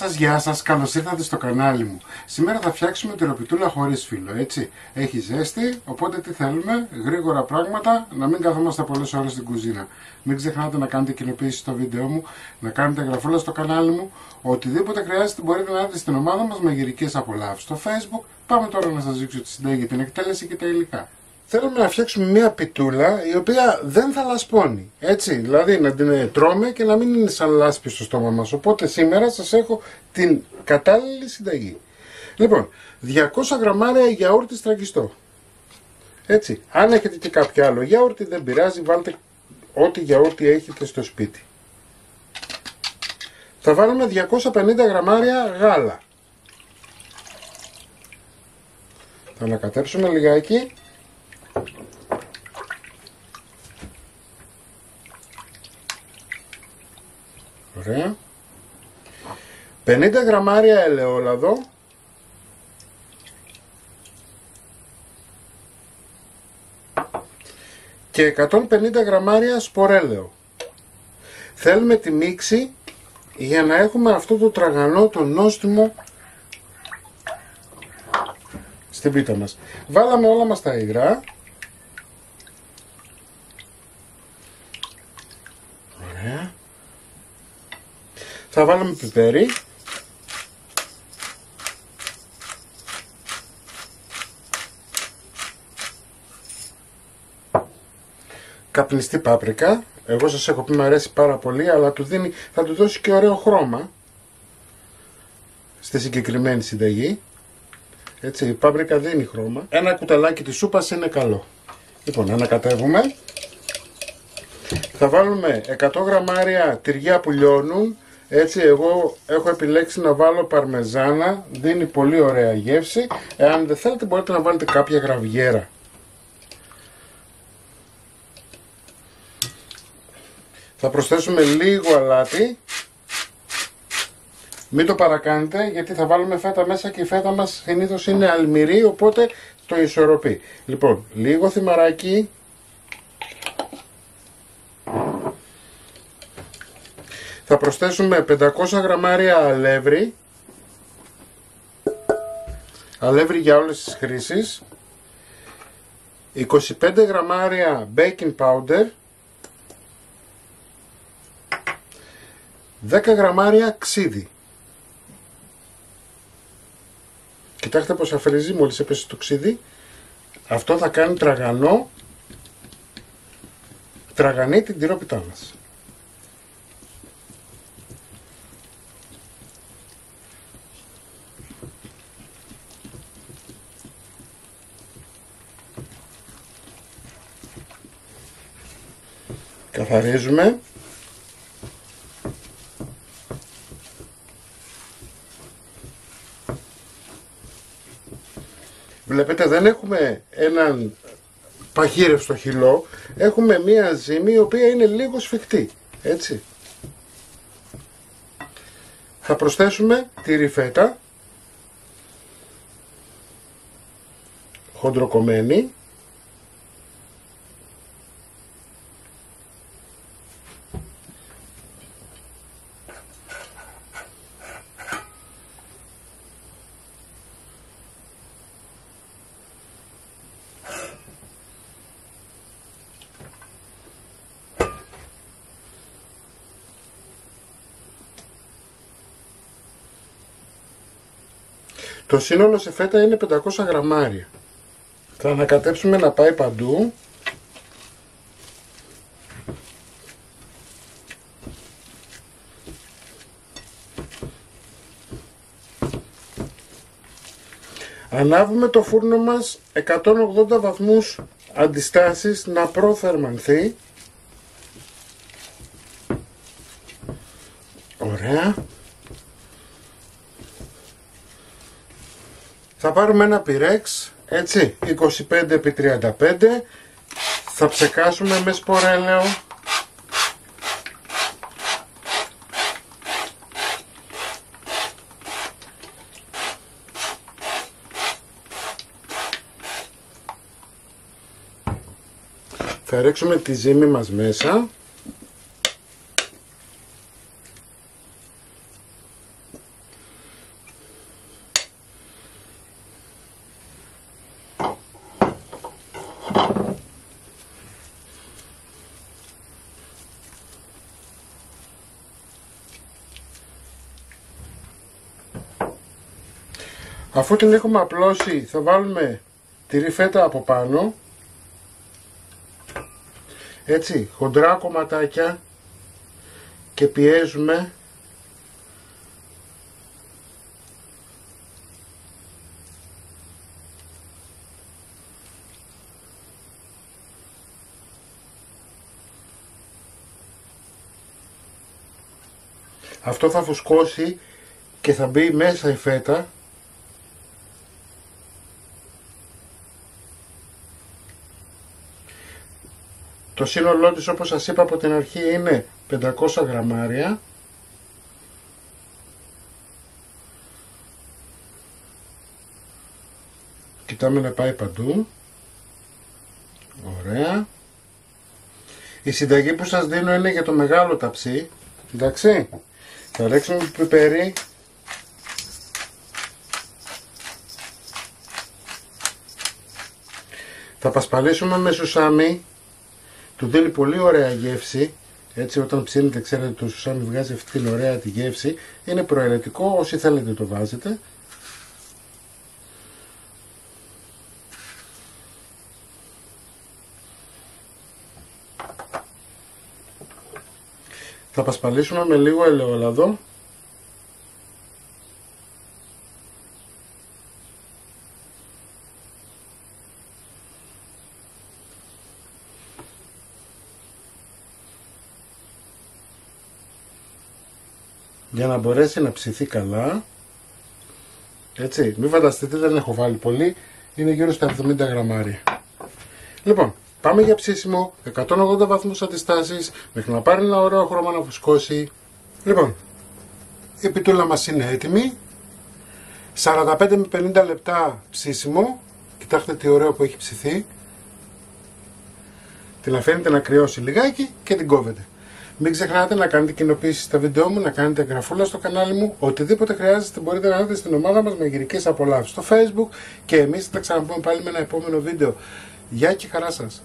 γεια σας, καλώς ήρθατε στο κανάλι μου. Σήμερα θα φτιάξουμε τυροπιτούλα χωρίς φύλλο, έτσι. Έχει ζέστη, οπότε τι θέλουμε, γρήγορα πράγματα, να μην καθόμαστε πολλές ώρες στην κουζίνα. Μην ξεχνάτε να κάνετε κοινοποίηση στο βίντεο μου, να κάνετε εγγραφούλα στο κανάλι μου. Οτιδήποτε χρειάζεται μπορείτε να δείτε στην ομάδα μας μαγειρικές απολαύσεις στο Facebook. Πάμε τώρα να σας δείξω τη συνταγή, την εκτέλεση και τα υλικά. Θέλουμε να φτιάξουμε μια πιτούλα η οποία δεν θα λασπώνει, έτσι, δηλαδή να την τρώμε και να μην είναι σαν λάσπη στο στόμα μας. Οπότε σήμερα σας έχω την κατάλληλη συνταγή. Λοιπόν, 200 γραμμάρια γιαούρτι στραγγιστό. Έτσι, αν έχετε και κάποιο άλλο γιαούρτι δεν πειράζει, βάλτε ό,τι γιαούρτι έχετε στο σπίτι. Θα βάλουμε 250 γραμμάρια γάλα. Θα ανακατέψουμε λιγάκι. Ωραία. 50 γραμμάρια ελαιόλαδο. Και 150 γραμμάρια σπορέλαιο. Θέλουμε τη μίξη για να έχουμε αυτό το τραγανό, το νόστιμο στην πίτα μας. Βάλαμε όλα μας τα υγρά. Ωραία. Θα βάλουμε πιπέρι. Καπνιστή πάπρικα. Εγώ σας έχω πει μου αρέσει πάρα πολύ, αλλά θα του δώσει και ωραίο χρώμα στη συγκεκριμένη συνταγή. Έτσι, η πάπρικα δίνει χρώμα. Ένα κουταλάκι της σούπας είναι καλό. Λοιπόν, ανακατεύουμε. Θα βάλουμε 100 γραμμάρια τυριά που λιώνουν. Έτσι, εγώ έχω επιλέξει να βάλω παρμεζάνα. Δίνει πολύ ωραία γεύση. Εάν δεν θέλετε μπορείτε να βάλετε κάποια γραβιέρα. Θα προσθέσουμε λίγο αλάτι. Μην το παρακάνετε γιατί θα βάλουμε φέτα μέσα και η φέτα μας συνήθως είναι αλμυρή, οπότε το ισορροπεί. Λοιπόν, λίγο θυμαράκι. Θα προσθέσουμε 500 γραμμάρια αλεύρι. Αλεύρι για όλες τις χρήσεις. 25 γραμμάρια baking powder. 10 γραμμάρια ξύδι. Κοιτάξτε πως αφαιρίζει μόλις έπεσε το ξύδι. Αυτό θα κάνει τραγανή την τυρόπιτά μας. Καθαρίζουμε. Βλέπετε δεν έχουμε έναν παχύρευστο χυλό, έχουμε μία ζύμη η οποία είναι λίγο σφιχτή, έτσι. Θα προσθέσουμε τη ρυφέτα, χοντροκομμένη. Το σύνολο σε φέτα είναι 500 γραμμάρια. Θα ανακατέψουμε να πάει παντού. Ανάβουμε το φούρνο μας 180 βαθμούς αντιστάσεις να προθερμανθεί. Ωραία. Θα πάρουμε ένα πυρέξ, έτσι, 25x35, θα ψεκάσουμε με σπορέλαιο. Θα ρίξουμε τη ζύμη μας μέσα. Αφού την έχουμε απλώσει θα βάλουμε τυρί φέτα από πάνω, έτσι χοντρά κομματάκια, και πιέζουμε αυτό, θα φουσκώσει και θα μπει μέσα η φέτα. Το σύνολό της, όπως σας είπα από την αρχή, είναι 500 γραμμάρια. Κοιτάμε να πάει παντού. Ωραία. Η συνταγή που σας δίνω είναι για το μεγάλο ταψί. Εντάξει. Θα ρίξουμε πιπέρι. Θα πασπαλίσουμε με σουσάμι. Του δίνει πολύ ωραία γεύση. Έτσι, όταν ψήνετε, ξέρετε, το σουσάμι βγάζει αυτή την ωραία τη γεύση. Είναι προαιρετικό, όσοι θέλετε το βάζετε. Θα πασπαλίσουμε με λίγο ελαιόλαδο. Για να μπορέσει να ψηθεί καλά. Έτσι, μην φανταστείτε, δεν έχω βάλει πολύ. Είναι γύρω στα 70 γραμμάρια. Λοιπόν, πάμε για ψήσιμο. 180 βαθμούς αντιστάσεις, μέχρι να πάρει ένα ωραίο χρώμα να φουσκώσει. Λοιπόν, η πιτούλα μας είναι έτοιμη. 45 με 50 λεπτά ψήσιμο. Κοιτάξτε τι ωραίο που έχει ψηθεί. Την αφήνετε να κρυώσει λιγάκι και την κόβετε. Μην ξεχνάτε να κάνετε κοινοποίηση στα βίντεο μου, να κάνετε εγγραφούλα στο κανάλι μου. Οτιδήποτε χρειάζεστε μπορείτε να δείτε στην ομάδα μας μαγειρικές απολαύσεις στο Facebook. Και εμείς θα τα ξαναπούμε πάλι με ένα επόμενο βίντεο. Γεια και χαρά σας!